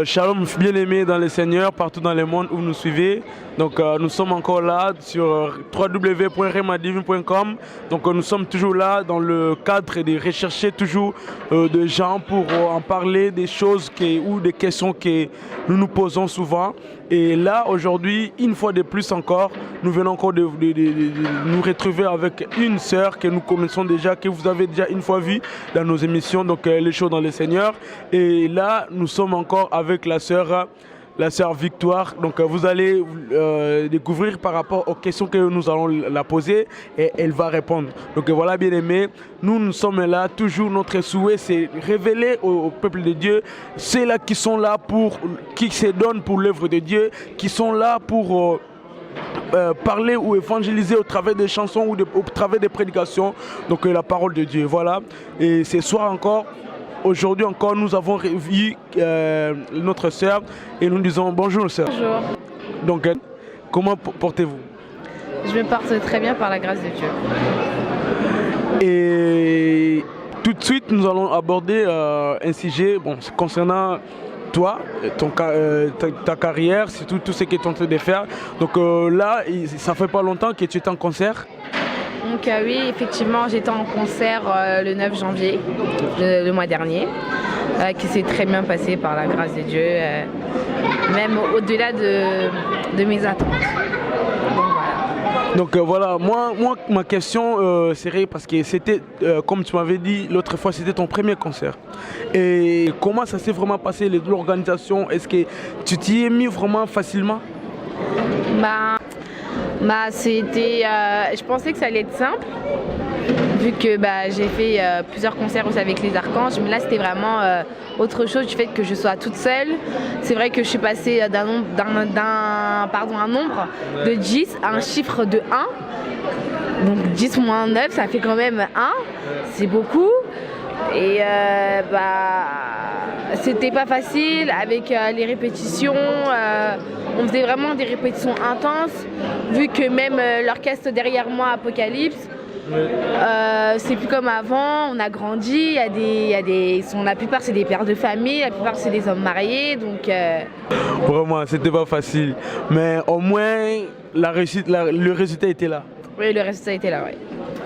Shalom bien-aimés dans le Seigneur, partout dans le monde où vous nous suivez. Donc nous sommes encore là sur www.remadivine.com. Donc nous sommes toujours là dans le cadre de rechercher toujours des gens pour en parler des choses ou des questions que nous nous posons souvent. Et là aujourd'hui, une fois de plus encore, nous venons encore de nous retrouver avec une sœur que nous connaissons déjà, que vous avez déjà une fois vue dans nos émissions, donc les choses dans le Seigneur. Et là, nous sommes encore avec la sœur Victoire. Donc vous allez découvrir par rapport aux questions que nous allons la poser et elle va répondre. Donc voilà, bien aimés, nous sommes là, toujours notre souhait c'est révéler au peuple de Dieu ceux-là qui sont là qui se donnent pour l'œuvre de Dieu, qui sont là pour parler ou évangéliser au travers des chansons ou au travers des prédications, donc la parole de Dieu. Voilà, et ce soir encore, aujourd'hui encore, nous avons vu notre sœur et nous disons bonjour sœur. Bonjour. Donc, comment portez-vous? Je me porte très bien par la grâce de Dieu. Et tout de suite, nous allons aborder un sujet concernant toi, ta carrière, surtout tout ce que tu es en train de faire. Donc là, ça fait pas longtemps que tu es en concert. Donc oui, effectivement, j'étais en concert le 9 janvier, le mois dernier, qui s'est très bien passé par la grâce de Dieu, même au-delà de mes attentes. Donc voilà, moi ma question serait, parce que c'était, comme tu m'avais dit l'autre fois, c'était ton premier concert. Et comment ça s'est vraiment passé, l'organisation? Est-ce que tu t'y es mis vraiment facilement? C'était, je pensais que ça allait être simple, vu que j'ai fait plusieurs concerts aussi avec les Archanges, mais là c'était vraiment autre chose du fait que je sois toute seule. C'est vrai que je suis passée d'un nombre de 10 à un chiffre de 1. Donc 10 moins 9, ça fait quand même 1, c'est beaucoup. Et c'était pas facile avec les répétitions. On faisait vraiment des répétitions intenses, vu que même l'orchestre derrière moi, Apocalypse, c'est plus comme avant, on a grandi, la plupart c'est des pères de famille, la plupart c'est des hommes mariés, donc... Vraiment, c'était pas facile, mais au moins le résultat était là. Oui, le résultat était là, oui.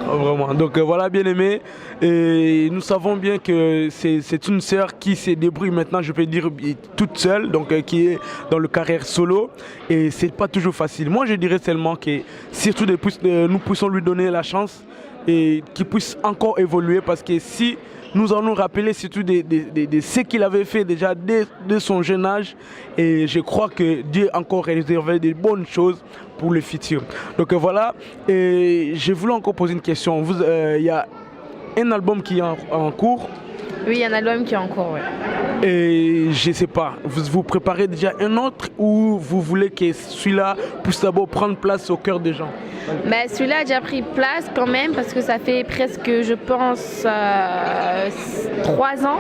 Vraiment, donc voilà, bien aimé, et nous savons bien que c'est une sœur qui se débrouille maintenant, je peux dire, toute seule, donc qui est dans le carrière solo, et c'est pas toujours facile. Moi je dirais seulement que surtout nous puissions lui donner la chance et qu'il puisse encore évoluer, parce que si nous allons rappeler surtout de ce qu'il avait fait déjà dès son jeune âge, et je crois que Dieu a encore réservé de bonnes choses pour le futur. Donc voilà, et je voulais encore poser une question. Il y a un album qui est en cours. Oui, il y a un album qui est en cours, oui. Et je ne sais pas, vous préparez déjà un autre ou vous voulez que celui-là puisse d'abord prendre place au cœur des gens? Celui-là a déjà pris place quand même, parce que ça fait presque, je pense, 3 ans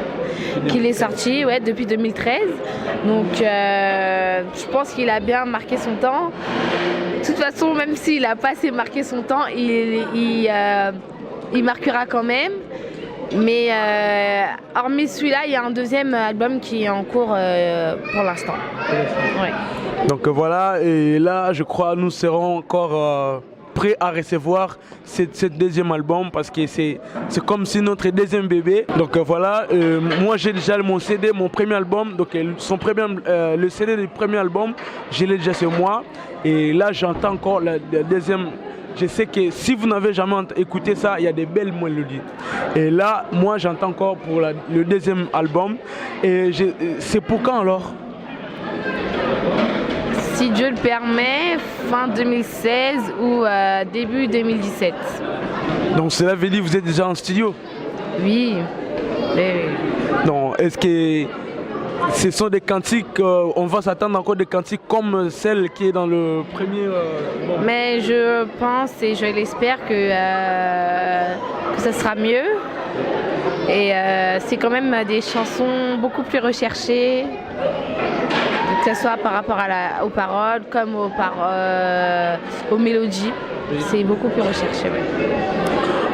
qu'il est sorti, ouais, depuis 2013. Donc je pense qu'il a bien marqué son temps. De toute façon, même s'il n'a pas assez marqué son temps, il marquera quand même. Mais hormis celui-là, il y a un deuxième album qui est en cours pour l'instant. Ouais. Donc voilà, et là je crois nous serons encore prêts à recevoir ce deuxième album, parce que c'est comme si notre deuxième bébé. Donc voilà, moi j'ai déjà mon CD, mon premier album, donc le CD du premier album, je l'ai déjà sur moi, et là j'entends encore le deuxième. Je sais que si vous n'avez jamais écouté ça, il y a des belles mélodies. Et là, moi, j'entends encore pour le deuxième album. Et c'est pour quand alors? Si Dieu le permet, fin 2016 ou début 2017. Donc cela veut dire que vous êtes déjà en studio? Oui. Non, est-ce que ce sont des cantiques, on va s'attendre encore des cantiques comme celle qui est dans le premier Mais je pense et je l'espère que ça sera mieux. Et c'est quand même des chansons beaucoup plus recherchées, que ce soit par rapport aux paroles comme aux mélodies. C'est beaucoup plus recherché. Ouais.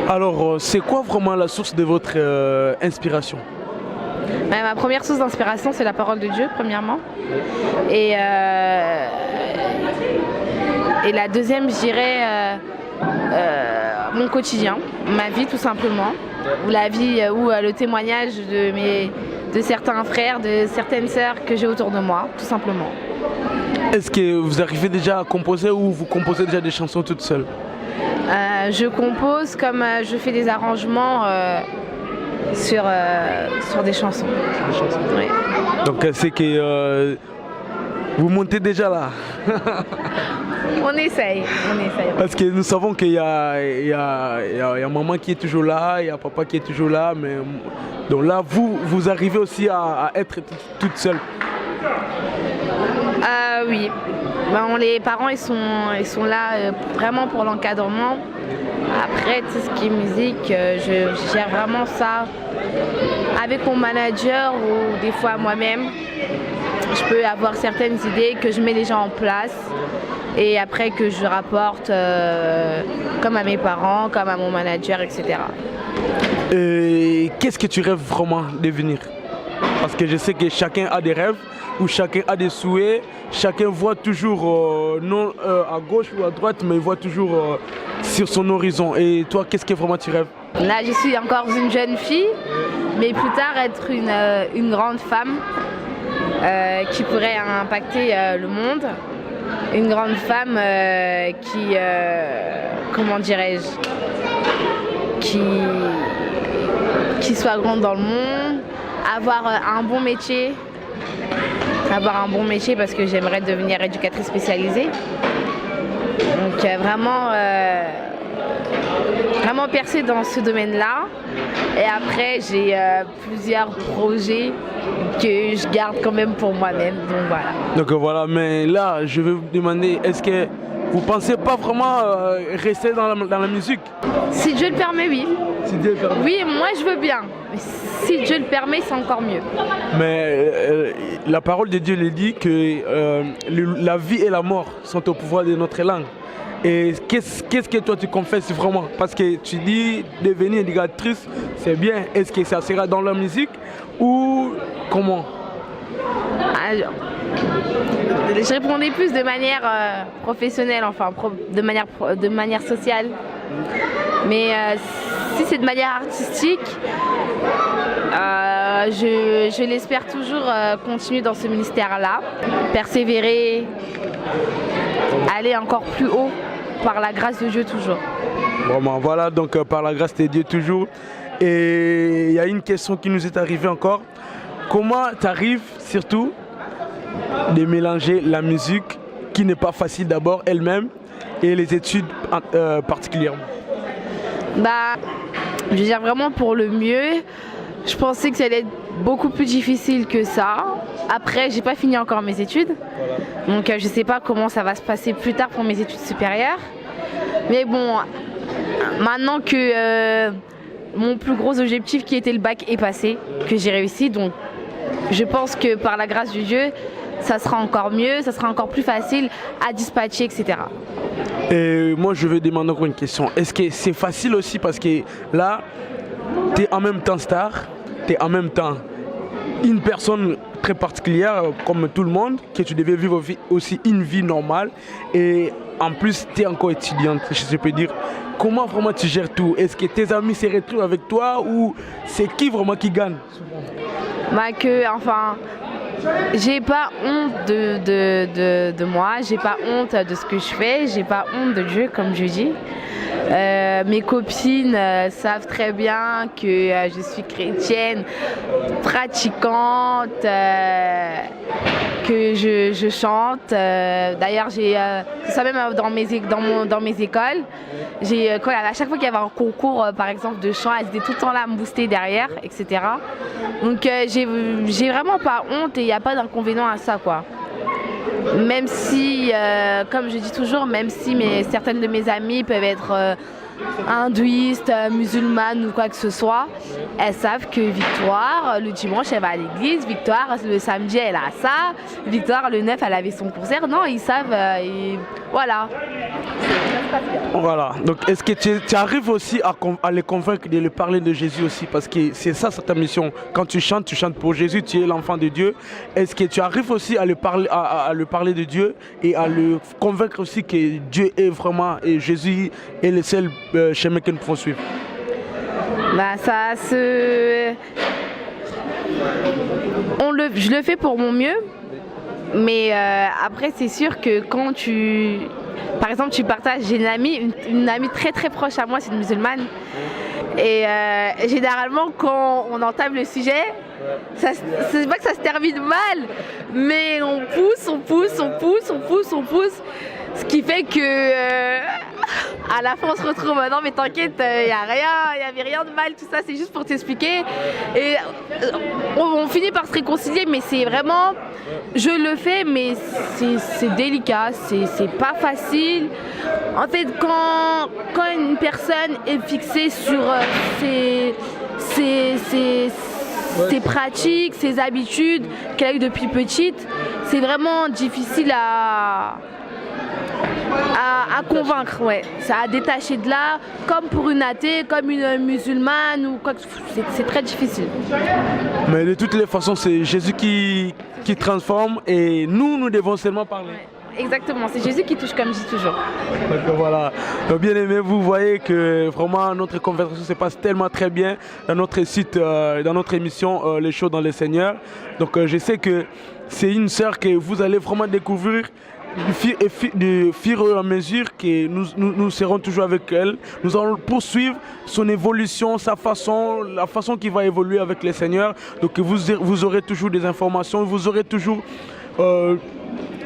Alors, c'est quoi vraiment la source de votre inspiration? Ma première source d'inspiration, c'est la parole de Dieu, premièrement. Et la deuxième, je dirais, mon quotidien, ma vie tout simplement. Ou la vie, ou le témoignage de certains frères, de certaines sœurs que j'ai autour de moi, tout simplement. Est-ce que vous arrivez déjà à composer ou vous composez déjà des chansons toute seule? Je compose comme je fais des arrangements sur des chansons. Oui. Donc c'est que vous montez déjà là. On essaye. Parce que nous savons qu'il y a maman qui est toujours là, il y a papa qui est toujours là, mais donc là vous arrivez aussi à être toute seule. Oui. Ben, les parents ils sont là vraiment pour l'encadrement. Après tout ce qui est musique, je gère vraiment ça avec mon manager ou des fois moi-même. Je peux avoir certaines idées que je mets déjà en place et après que je rapporte comme à mes parents, comme à mon manager, etc. Et qu'est-ce que tu rêves vraiment de devenir? Parce que je sais que chacun a des rêves ou chacun a des souhaits, chacun voit toujours non à gauche ou à droite, mais il voit toujours sur son horizon. Et toi, qu'est-ce que vraiment tu rêves? Là, je suis encore une jeune fille, mais plus tard être une grande femme qui pourrait impacter le monde. Une grande femme qui, comment dirais-je, qui soit grande dans le monde, avoir un bon métier. Avoir un bon métier parce que j'aimerais devenir éducatrice spécialisée. Donc vraiment percer dans ce domaine-là. Et après, j'ai plusieurs projets que je garde quand même pour moi-même. Donc voilà. Donc voilà, mais là, je vais vous demander, est-ce que vous pensez pas vraiment rester dans la musique? Si Dieu le permet, oui. Si Dieu le permet. Oui, moi je veux bien. Mais si Dieu le permet, c'est encore mieux. Mais la parole de Dieu le dit que la vie et la mort sont au pouvoir de notre langue. Et qu'est-ce que toi tu confesses vraiment? Parce que tu dis devenir éducatrice, c'est bien. Est-ce que ça sera dans la musique ou comment? Alors, je répondais plus de manière professionnelle, enfin de manière sociale. Mais si c'est de manière artistique, je l'espère toujours continuer dans ce ministère-là, persévérer, aller encore plus haut par la grâce de Dieu toujours. Vraiment, voilà, donc par la grâce de Dieu toujours. Et il y a une question qui nous est arrivée encore. Comment tu arrives surtout de mélanger la musique, qui n'est pas facile d'abord elle-même, et les études particulièrement? Bah, je veux dire vraiment pour le mieux. Je pensais que ça allait être beaucoup plus difficile que ça. Après, j'ai pas fini encore mes études. Voilà. Donc je sais pas comment ça va se passer plus tard pour mes études supérieures. Mais bon, maintenant que mon plus gros objectif qui était le bac est passé, que j'ai réussi, donc je pense que par la grâce de Dieu, ça sera encore mieux, ça sera encore plus facile à dispatcher, etc. Et moi, je vais demander encore une question. Est-ce que c'est facile aussi parce que là, tu es en même temps star, tu es en même temps une personne très particulière comme tout le monde, que tu devais vivre aussi une vie normale et en plus tu es encore étudiante, je peux dire. Comment vraiment tu gères tout? Est-ce que tes amis se retrouvent avec toi ou c'est qui vraiment qui gagne? Bah enfin, j'ai pas honte de moi, j'ai pas honte de ce que je fais, j'ai pas honte de Dieu comme je dis. Mes copines savent très bien que je suis chrétienne, pratiquante, que je chante. D'ailleurs, j'ai ça même dans mes écoles. À chaque fois qu'il y avait un concours, par exemple, de chant, elles étaient tout le temps là à me booster derrière, etc. Donc, j'ai vraiment pas honte et il n'y a pas d'inconvénient à ça, quoi. Même si, comme je dis toujours, même si certaines de mes amies peuvent être hindouistes, musulmanes ou quoi que ce soit, elles savent que Victoire, le dimanche, elle va à l'église, Victoire, le samedi, elle a ça, Victoire, le 9, elle avait son concert. Non, ils savent, et voilà. Voilà, donc est-ce que tu arrives aussi à les convaincre de leur parler de Jésus aussi? Parce que c'est ça ta mission. Quand tu chantes pour Jésus, tu es l'enfant de Dieu. Est-ce que tu arrives aussi à le parler de Dieu et à le convaincre aussi que Dieu est vraiment, et Jésus est le seul chemin que nous pouvons suivre? Bah, je le fais pour mon mieux, mais après c'est sûr que quand par exemple, tu partages, j'ai une amie très très proche à moi, c'est une musulmane. Et généralement, quand on entame le sujet, c'est pas que ça se termine mal, mais on pousse. Ce qui fait que à la fin on se retrouve, non mais t'inquiète, il n'y avait rien de mal, tout ça, c'est juste pour t'expliquer. Et on finit par se réconcilier, mais c'est vraiment, je le fais, mais c'est délicat, c'est pas facile. En fait, quand une personne est fixée sur ses pratiques, ses habitudes qu'elle a eues depuis petite, c'est vraiment difficile à convaincre, ouais. Ça a détaché de là, comme pour une athée, comme une musulmane ou quoi que c'est très difficile. Mais de toutes les façons, c'est Jésus qui transforme et nous devons seulement parler. Ouais, exactement, c'est Jésus qui touche, comme je dis toujours. Donc voilà, donc, bien aimé, vous voyez que vraiment notre conversation se passe tellement très bien dans notre site, dans notre émission Les Shows dans le Seigneur. Donc je sais que c'est une sœur que vous allez vraiment découvrir de fur et à mesure que nous serons toujours avec elle. Nous allons poursuivre son évolution, la façon qu'il va évoluer avec le Seigneur. Donc vous aurez toujours des informations, vous aurez toujours de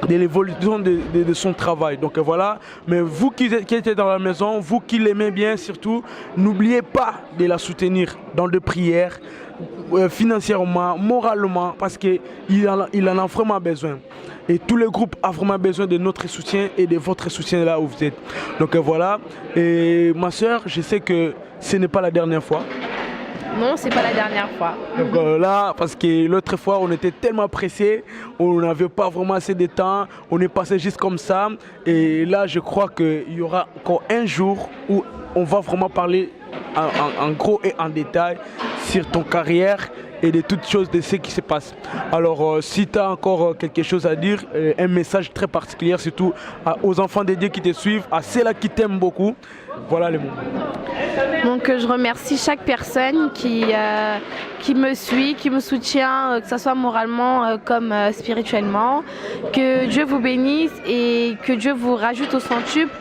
l'évolution de son travail. Donc voilà, mais vous qui êtes dans la maison, vous qui l'aimez bien surtout, n'oubliez pas de la soutenir dans des prières, financièrement, moralement, parce qu'il en a vraiment besoin. Et tous les groupes ont vraiment besoin de notre soutien et de votre soutien là où vous êtes. Donc voilà, et ma soeur, je sais que ce n'est pas la dernière fois. Non, c'est pas la dernière fois. Donc là, parce que l'autre fois, on était tellement pressés, on n'avait pas vraiment assez de temps, on est passé juste comme ça. Et là, je crois qu'il y aura encore un jour où on va vraiment parler en gros et en détail sur ton carrière et de toutes choses, de ce qui se passe. Alors, si tu as encore quelque chose à dire, un message très particulier, surtout aux enfants de Dieu qui te suivent, à ceux-là qui t'aiment beaucoup, voilà les mots. Donc, je remercie chaque personne qui me suit, qui me soutient, que ce soit moralement comme spirituellement. Que Dieu vous bénisse et que Dieu vous rajoute au centuple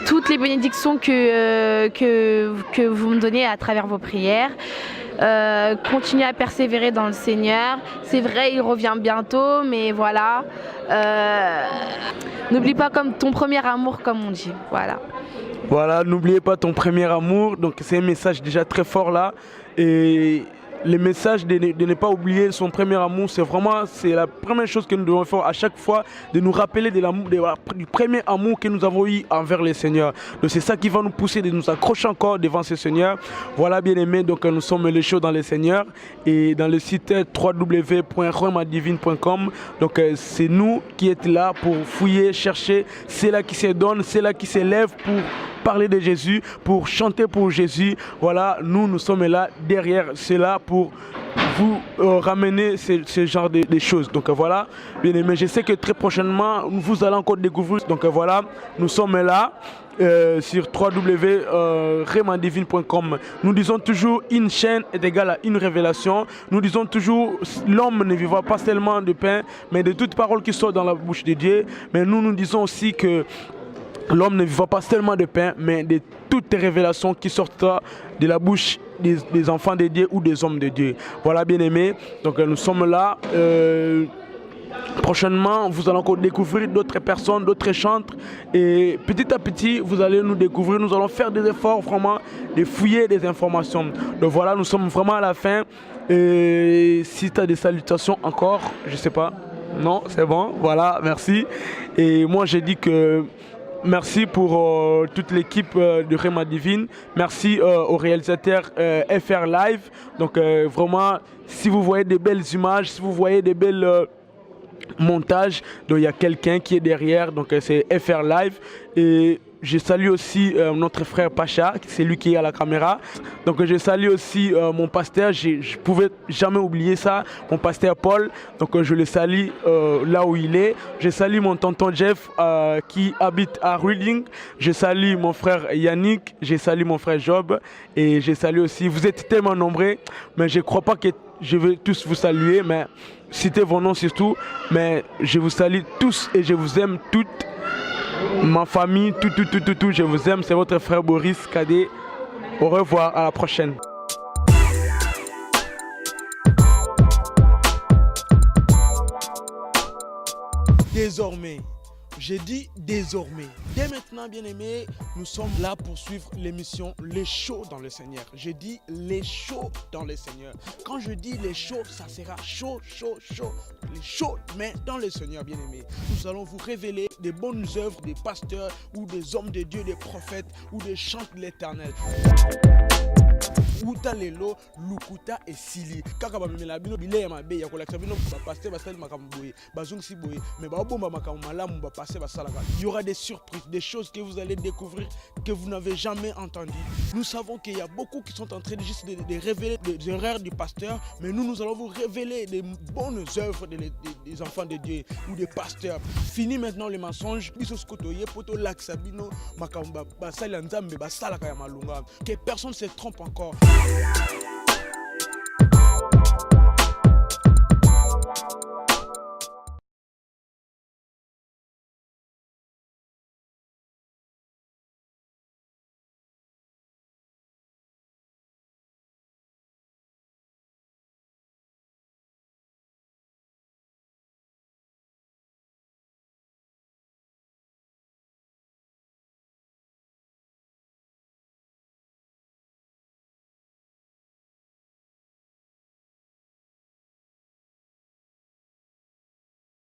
toutes les bénédictions que vous me donnez à travers vos prières. Continuez à persévérer dans le Seigneur. C'est vrai, il revient bientôt, mais voilà. N'oublie pas comme ton premier amour, comme on dit. Voilà. Voilà, n'oubliez pas ton premier amour. Donc c'est un message déjà très fort là. Et le message de ne pas oublier son premier amour, c'est la première chose que nous devons faire à chaque fois, de nous rappeler du premier amour que nous avons eu envers le Seigneur. Donc c'est ça qui va nous pousser de nous accrocher encore devant ce Seigneur. Voilà bien aimé, donc nous sommes les shows dans le Seigneur et dans le site www.remadivine.com. Donc c'est nous qui sommes là pour fouiller, chercher, c'est là qui se donne, c'est là qui s'élève pour parler de Jésus, pour chanter pour Jésus. Voilà, nous sommes là derrière cela pour vous ramener ce genre de choses. Donc voilà, bien aimé, je sais que très prochainement, vous allez encore découvrir. Donc voilà, nous sommes là sur www.remadivine.com. Nous disons toujours une chaîne est égale à une révélation. Nous disons toujours l'homme ne vivra pas seulement de pain, mais de toute parole qui sort dans la bouche de Dieu. Mais nous disons aussi que l'homme ne vivra pas seulement de pain, mais de toutes les révélations qui sortent de la bouche des enfants de Dieu ou des hommes de Dieu. Voilà bien aimé, donc nous sommes là. Prochainement, vous allez encore découvrir d'autres personnes, d'autres chantres. Et petit à petit, vous allez nous découvrir. Nous allons faire des efforts vraiment de fouiller des informations. Donc voilà, nous sommes vraiment à la fin. Et si tu as des salutations encore, je ne sais pas. Non, c'est bon. Voilà, merci. Et moi, j'ai dit que merci pour toute l'équipe de Rema Divine. Merci au réalisateur FR Live. Donc vraiment, si vous voyez des belles images, si vous voyez des belles montages, donc il y a quelqu'un qui est derrière. Donc c'est FR Live. Et je salue aussi notre frère Pacha, c'est lui qui est à la caméra. Donc je salue aussi mon pasteur, je ne pouvais jamais oublier ça, mon pasteur Paul. Donc je le salue là où il est. Je salue mon tonton Jeff qui habite à Ruling. Je salue mon frère Yannick, je salue mon frère Job. Et je salue aussi, vous êtes tellement nombreux, mais je ne crois pas que je vais tous vous saluer, mais citez vos noms surtout. Mais je vous salue tous et je vous aime toutes. Ma famille, tout, je vous aime, c'est votre frère Boris Cadet. Au revoir, à la prochaine. Désormais, j'ai dit désormais. Dès maintenant, bien-aimés, nous sommes là pour suivre l'émission Les Shows dans le Seigneur. J'ai dit les shows dans le Seigneur. Quand je dis les shows, ça sera chaud. Les shows, mais dans le Seigneur, bien-aimés. Nous allons vous révéler des bonnes œuvres des pasteurs ou des hommes de Dieu, des prophètes ou des chants de l'Éternel. Uta lelo, lukuta et sili. Kaka ba memela bino bile ma be ya kolakisa bino ba pasteur ba sali makambo boye, ba zongisi boye, mais ba bomba makambo malamu ba passer ba salaka. Il y aura des surprises, des choses que vous allez découvrir que vous n'avez jamais entendues. Nous savons qu'il y a beaucoup qui sont en train de juste de révéler des erreurs du pasteur, mais nous allons vous révéler des bonnes œuvres des enfants de Dieu ou des pasteurs. Fini maintenant les mensonges. Biso skotoye poto lakisa bino makambo ba sali nzambe ba salaka ya malunga. Que personne ne se trompe encore.